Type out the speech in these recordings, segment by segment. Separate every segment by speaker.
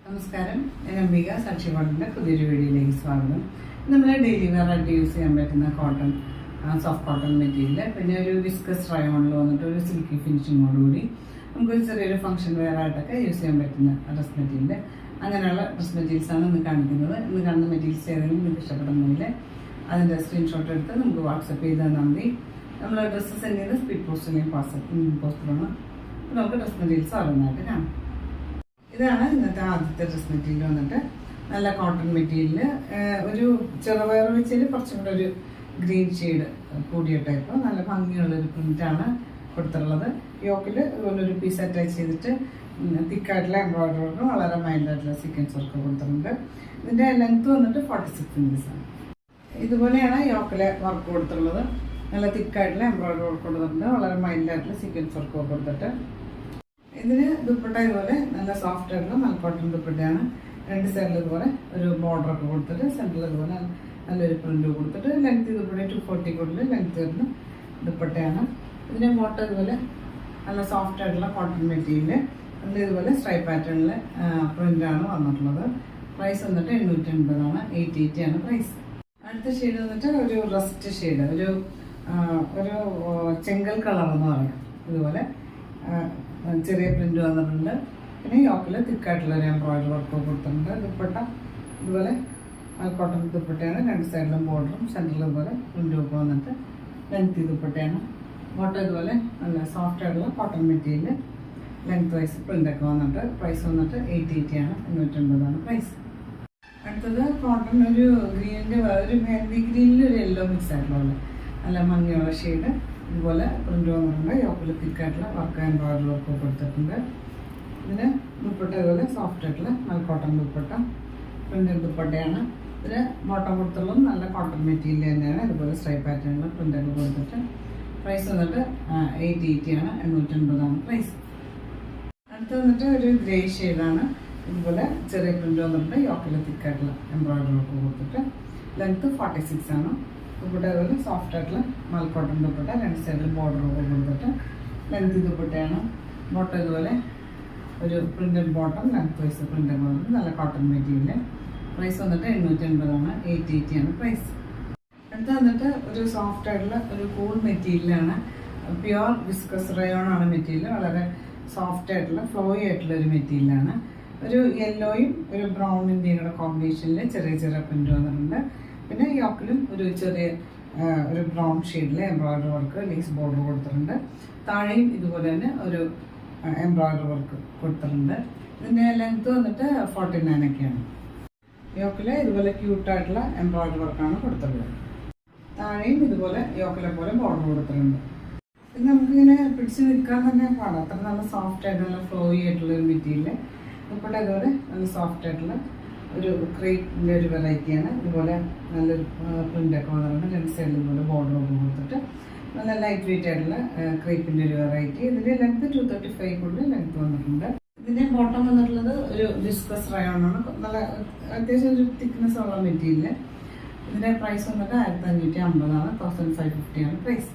Speaker 1: നമസ്കാരം, ഞാൻ അംബിക സാക്ഷിപാടിൻ്റെ പുതിയൊരു വീഡിയോയിലേക്ക് സ്വാഗതം. നമ്മൾ ഡെയിലി വെയർ ആയിട്ട് യൂസ് ചെയ്യാൻ പറ്റുന്ന കോട്ടൺ, സോഫ്റ്റ് കോട്ടൺ മെറ്റീരിയൽ, പിന്നെ ഒരു വിസ്കസ് റയോണിൽ വന്നിട്ട് ഒരു സിൽക്കി ഫിനിഷിങ്ങോടുകൂടി നമുക്കൊരു ചെറിയൊരു ഫംഗ്ഷൻ വെയർ ആയിട്ടൊക്കെ യൂസ് ചെയ്യാൻ പറ്റുന്ന ഡ്രസ് മെറ്റീരിയൽ, അങ്ങനെയുള്ള ഡ്രസ് മെറ്റീരിയൽസാണ് ഇന്ന് കാണിക്കുന്നത്. ഇന്ന് കാണുന്ന മെറ്റീരിയൽസ് ഏതെങ്കിലും നിങ്ങൾക്ക് ഇഷ്ടപ്പെടുന്നെങ്കിൽ അതിൻ്റെ സ്ക്രീൻഷോട്ട് എടുത്ത് നമുക്ക് വാട്സപ്പ് ചെയ്ത് തന്നാൽ മതി. നമ്മൾ ഡ്രസ്സ് സെൻഡ് ചെയ്ത് സ്പീഡ് പോസ്റ്റിലെയും പോസ്റ്റിലാണ്. അപ്പോൾ നമുക്ക് ഡ്രസ് മെറ്റീരിയൽസ് ഓരോന്നായിട്ട് കാണാം. ഇതാണ് ഇന്നത്തെ ആദ്യത്തെ ഡ്രസ് മെറ്റീരിയൽ വന്നിട്ട് നല്ല കോട്ടൺ മെറ്റീരിയൽ, ഒരു ചെറുപയർ വെച്ചതിൽ കുറച്ചും കൂടെ ഒരു ഗ്രീൻ ഷെയ്ഡ് കൂടിയ ടൈപ്പ്, നല്ല ഭംഗിയുള്ളൊരു പ്രിൻ്റാണ് കൊടുത്തിട്ടുള്ളത്. യോക്കിൽ ഇതുപോലെ ഒരു പീസ് അറ്റാച്ച് ചെയ്തിട്ട് തിക്കായിട്ടുള്ള എംബ്രോയിഡറി വർക്ക്, വളരെ മൈൽഡായിട്ടുള്ള സീക്വൻസ് വർക്ക് കൊടുത്തിട്ടുണ്ട്. ഇതിൻ്റെ ലെങ്ത്ത് വന്നിട്ട് 46 ഇഞ്ചസ് ആണ്. ഇതുപോലെയാണ് യോക്കിലെ വർക്ക് കൊടുത്തിട്ടുള്ളത്. നല്ല തിക്കായിട്ടുള്ള എംബ്രോയിഡറി വർക്ക് കൊടുത്തിട്ടുണ്ട്, വളരെ മൈൽഡായിട്ടുള്ള സീക്വൻസ് വർക്ക് കൊടുത്തിട്ട്. ഇതിന് ദുപ്പട്ട ഇതുപോലെ നല്ല സോഫ്റ്റ് ആയിട്ടുള്ള നല്ല കോട്ടൺ ദുപ്പട്ടയാണ്. രണ്ട് സൈഡിൽ ഇതുപോലെ ഒരു ബോർഡറൊക്കെ കൊടുത്തിട്ട് സെൻറ്ററിൽ ഇതുപോലെ നല്ലൊരു പ്രിന്റ് കൊടുത്തിട്ട് ലെങ്ത് ദുപ്പട്ട 240 കൂടുതൽ ലെങ്ത് വരുന്ന ദുപ്പട്ടയാണ്. ഇതിൻ്റെ ബോട്ടം ഇതുപോലെ നല്ല സോഫ്റ്റ് ആയിട്ടുള്ള കോട്ടൺ മെറ്റീരിയൽ, അതിൽ ഇതുപോലെ സ്ട്രൈപ്പ് പാറ്റേണിൽ പ്രിൻ്റാണ് വന്നിട്ടുള്ളത്. പ്രൈസ് വന്നിട്ട് 880 ആണ്, 880 ആണ് പ്രൈസ്. അടുത്ത ഷെയ്ഡ് വന്നിട്ട് ഒരു റസ്റ്റ് ഷെയ്ഡ്, ഒരു ചെങ്കൽ കളർ എന്ന് പറയാം. ഇതുപോലെ ചെറിയ പ്രിന്റ് വന്നിട്ടുണ്ട്. പിന്നെ യോക്കിൽ തിക്കായിട്ടുള്ള ഒരു എംബ്രോയിഡറി വർക്ക് കൊടുത്തിട്ടുണ്ട്. ദുപ്പട്ട ഇതുപോലെ കോട്ടൺ ദുപ്പട്ടയാണ്, രണ്ട് സൈഡിലും ബോർഡറും സെൻറ്ററിൽ ഇതുപോലെ പ്രിന്റ് ഒക്കെ വന്നിട്ട് ലെങ്ത് ദുപ്പട്ടയാണ്. ബോട്ടം ഇതുപോലെ നല്ല സോഫ്റ്റ് ആയിട്ടുള്ള കോട്ടൺ മെറ്റീരിയൽ, ലെങ്ത് വൈസ് പ്രിൻ്റൊക്കെ വന്നിട്ട്. പ്രൈസ് വന്നിട്ട് 880 ആണ്, 880 ആണ് പ്രൈസ്. അടുത്തത് കോട്ടൺ, ഒരു ഗ്രീനിൻ്റെ ഒരു മെഹന്തി ഗ്രീനിൽ ഒരു യെല്ലോ മിക്സ് ആയിട്ടുള്ള നല്ല ഭംഗിയുള്ള ഷെയ്ഡ്. ഇതുപോലെ പ്രിന്റ് വന്നിട്ടുണ്ട്. യോക്കിൽ തിക്കായിട്ടുള്ള വർക്ക് എംബ്രോയിഡറി വർക്ക് കൊടുത്തിട്ടുണ്ട്. ഇതിന് ദുപ്പട്ട ഇതുപോലെ സോഫ്റ്റ് ആയിട്ടുള്ള നല്ല കോട്ടൺ ദുപ്പട്ട, പ്രിന്റഡ് ദുപ്പട്ടയാണ്. ഇതിന് ബോട്ടം കൊടുത്തുള്ളതും നല്ല കോട്ടൺ മെറ്റീരിയൽ തന്നെയാണ്. ഇതുപോലെ സ്ട്രൈപ്പ് പാറ്റേണിൽ പ്രിന്റൊക്കെ കൊടുത്തിട്ട്. പ്രൈസ് വന്നിട്ട് 880 ആണ്, 880 ആണ് പ്രൈസ്. അടുത്ത് വന്നിട്ട് ഒരു ഗ്രേ ഷെയ്ഡാണ്. ഇതുപോലെ ചെറിയ പ്രിന്റ് വന്നിട്ടുണ്ട്. യോക്കിൽ തിക്കായിട്ടുള്ള എംബ്രോയിഡറി വർക്ക് കൊടുത്തിട്ട് ലെങ്ത് 46 ആണ്. ദുപ്പട്ട ഇതുപോലെ സോഫ്റ്റ് ആയിട്ടുള്ള മൽക്കോട്ടൺ ദുപ്പട്ട, രണ്ട് സൈഡിൽ ബോർഡർ കൊടുത്തിട്ട് ലെങ്ത് ദുപ്പട്ടയാണ്. ബോട്ടം ഇതുപോലെ ഒരു printed bottom, length vice printed bottom, നല്ല കോട്ടൺ മെറ്റീരിയൽ. പ്രൈസ് വന്നിട്ട് 880 ആണ്, 880 ആണ് പ്രൈസ്. അടുത്ത് വന്നിട്ട് ഒരു സോഫ്റ്റ് ആയിട്ടുള്ള ഒരു കൂൾ മെറ്റീരിയലാണ്. പ്യുവർ വിസ്കസ് റയോൺ ആണ് മെറ്റീരിയൽ. വളരെ സോഫ്റ്റ് ആയിട്ടുള്ള ഫ്ലോയി ആയിട്ടുള്ള ഒരു മെറ്റീരിയലാണ്. ഒരു യെല്ലോയും ഒരു ബ്രൗണിൻ്റെയും കൂടെ കോമ്പിനേഷനിൽ ചെറിയ ചെറിയ പ്രിന്റ് വന്നിട്ടുണ്ട്. പിന്നെ യോക്കിലും ഒരു ചെറിയ ഒരു ബ്രൗൺ ഷെയ്ഡിൽ എംബ്രോയിഡറി വർക്ക്, ലേസ് ബോർഡർ കൊടുത്തിട്ടുണ്ട്. താഴെയും ഇതുപോലെ തന്നെ ഒരു എംബ്രോയിഡറി വർക്ക് കൊടുത്തിട്ടുണ്ട്. ഇതിൻ്റെ ലെങ്ത് വന്നിട്ട് 49 ഒക്കെയാണ്. യോക്കിൽ ഇതുപോലെ ക്യൂട്ടായിട്ടുള്ള എംബ്രോയിഡറി വർക്കാണ് കൊടുത്തിട്ടുള്ളത്. താഴെയും ഇതുപോലെ യോക്കിലെ പോലെ ബോർഡർ കൊടുത്തിട്ടുണ്ട്. ഇത് നമുക്കിങ്ങനെ പിടിച്ച് നിൽക്കാൻ തന്നെ പാടാം, അത്ര നല്ല സോഫ്റ്റ് ആയിട്ടുള്ള ഫ്ലോയി ആയിട്ടുള്ള ഒരു മെറ്റീരിയൽ. ദുപ്പട്ട ഇതുപോലെ നല്ല സോഫ്റ്റ് ആയിട്ടുള്ള ഒരു ക്രേപ്പിൻ്റെ ഒരു വെറൈറ്റിയാണ്. ഇതുപോലെ നല്ലൊരു പ്രിൻ്റൊക്കെ വന്നിട്ടുണ്ട്. രണ്ട് സൈഡിൽ ഇതുപോലെ ബോർഡറൊക്കെ കൊടുത്തിട്ട് നല്ല ലൈറ്റ് വെയിറ്റ് ആയിട്ടുള്ള ക്രേപ്പിൻ്റെ ഒരു വെറൈറ്റി. ഇതിൻ്റെ ലെങ്ത് 235 കൂടുതൽ ലെങ്ത് വന്നിട്ടുണ്ട്. ഇതിൻ്റെ ബോട്ടം വന്നിട്ടുള്ളത് ഒരു വിസ്കസ് റയോണാണ്. നല്ല അത്യാവശ്യം ഒരു തിക്നെസ് ഉള്ള മെറ്റീരിയൽ. ഇതിൻ്റെ പ്രൈസ് വന്നിട്ട് 1550 ആണ്, 1550 ആണ് പ്രൈസ്.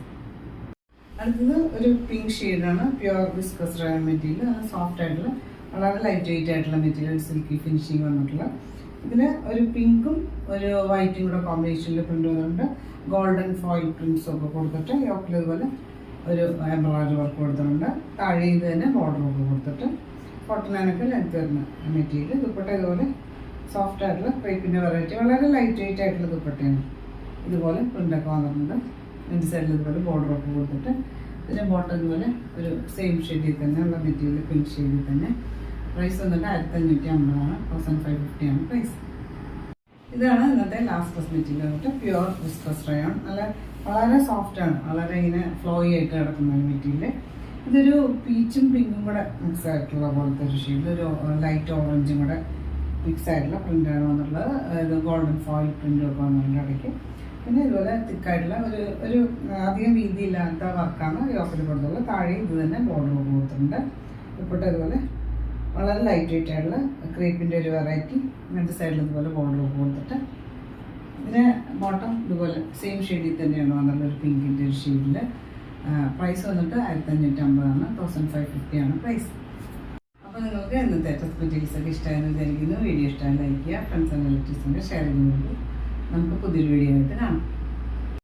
Speaker 1: അടുത്തത് ഒരു പിങ്ക് ഷെയ്ഡാണ്. പ്യുവർ വിസ്കസ് റയോൺ മെറ്റീരിയൽ, നല്ല സോഫ്റ്റ് ആയിട്ടുള്ള വളരെ ലൈറ്റ് വെയിറ്റ് ആയിട്ടുള്ള മെറ്റീരിയൽ, സിൽക്കി ഫിനിഷിങ് വന്നിട്ടുള്ള. ഇതിന് ഒരു പിങ്കും ഒരു വൈറ്റും കൂടെ കോമ്പിനേഷനിൽ പ്രിന്റ് വന്നിട്ടുണ്ട്. ഗോൾഡൻ ഫോയിൽ പ്രിന്റ്സ് ഒക്കെ കൊടുത്തിട്ട് യോക്കിൽ ഇതുപോലെ ഒരു എംബ്രോയിഡറി വർക്ക് കൊടുത്തിട്ടുണ്ട്. താഴെ ഇത് തന്നെ ബോർഡർ ഒക്കെ കൊടുത്തിട്ട് 49 ലെങ്ത് വരുന്ന മെറ്റീരിയൽ. ദുപ്പട്ട ഇതുപോലെ സോഫ്റ്റ് ആയിട്ടുള്ള ക്രേപ്പിൻ്റെ വെറൈറ്റി, വളരെ ലൈറ്റ് വെയിറ്റ് ആയിട്ടുള്ള ദുപ്പട്ടയാണ്. ഇതുപോലെ പ്രിന്റൊക്കെ വന്നിട്ടുണ്ട്. രണ്ട് സൈഡിൽ ഇതുപോലെ ബോർഡർ ഒക്കെ കൊടുത്തിട്ട്. ഇതിൻ്റെ ബോട്ടം ഇതുപോലെ ഒരു സെയിം ഷെയ്ഡിൽ തന്നെ ഉള്ള മെറ്റീരിയൽ, പിങ്ക് ഷെയ്ഡിൽ തന്നെ. പ്രൈസ് വന്നിട്ട് 1550 ആണ്, 1550 ആണ് പ്രൈസ്. ഇതാണ് ഇന്നത്തെ ലാസ്റ്റ് ഡ്രസ് മെറ്റീരിയൽ വന്നിട്ട് പ്യുവർ വിസ്കസ് റയോൺ. വളരെ സോഫ്റ്റ് ആണ്, വളരെ ഇങ്ങനെ ഫ്ലോയി ആയിട്ട് കിടക്കുന്ന ഒരു മെറ്റീരിയൽ. ഇതൊരു പീച്ചും പിങ്കും കൂടെ മിക്സ് ആയിട്ടുള്ള പോലത്തെ ഒരു ഷെയ്ഡ്, ഒരു ലൈറ്റ് ഓറഞ്ചും കൂടെ മിക്സ് ആയിട്ടുള്ള പ്രിൻ്റാണ് വന്നിട്ടുള്ളത്. ഇത് ഗോൾഡൻ ഫോയിൽ പ്രിൻ്റും ഒക്കെ വന്നിട്ടുണ്ട് ഇടയ്ക്ക്. പിന്നെ ഇതുപോലെ തിക്കായിട്ടുള്ള ഒരു അധികം വീതിയില്ലാത്ത വർക്കാണ് യോക്കിൽ കൊടുത്തുള്ളത്. താഴെ ഇത് തന്നെ ബോർഡർ കൊടുത്തിട്ടുണ്ട്. ദുപ്പട്ട ഇതുപോലെ വളരെ ലൈറ്റ് വെയിറ്റ് ആയിട്ടുള്ള ക്രേപ്പിൻ്റെ ഒരു വെറൈറ്റി, രണ്ട് സൈഡിൽ ഇതുപോലെ ബോർഡർ കൊടുത്തിട്ട്. ഇതിന് ബോട്ടം ഇതുപോലെ സെയിം ഷെയ്ഡിൽ തന്നെയാണ് വന്നിട്ടുള്ള ഒരു പിങ്കിൻ്റെ ഒരു ഷെയ്ഡിൽ. പ്രൈസ് വന്നിട്ട് 1550 ആണ്, 1550 ആണ് പ്രൈസ്. അപ്പോൾ അപ്പോൾ നിങ്ങൾക്ക് ഇന്നത്തെ ഡ്രസ് മെറ്റീരിയൽസ് ഒക്കെ ഇഷ്ടമായെന്ന് വിചാരിക്കുന്നു. വീഡിയോ ഇഷ്ടമായി ലൈക്ക് ചെയ്യുക, ഫ്രണ്ട്സ് ആൻഡ് റിലേറ്റീവ്സിൻ്റെ ഷെയർ ചെയ്യുന്നത്. നമുക്ക് പുതിയൊരു വീഡിയോ ആയിട്ട് കാണാം.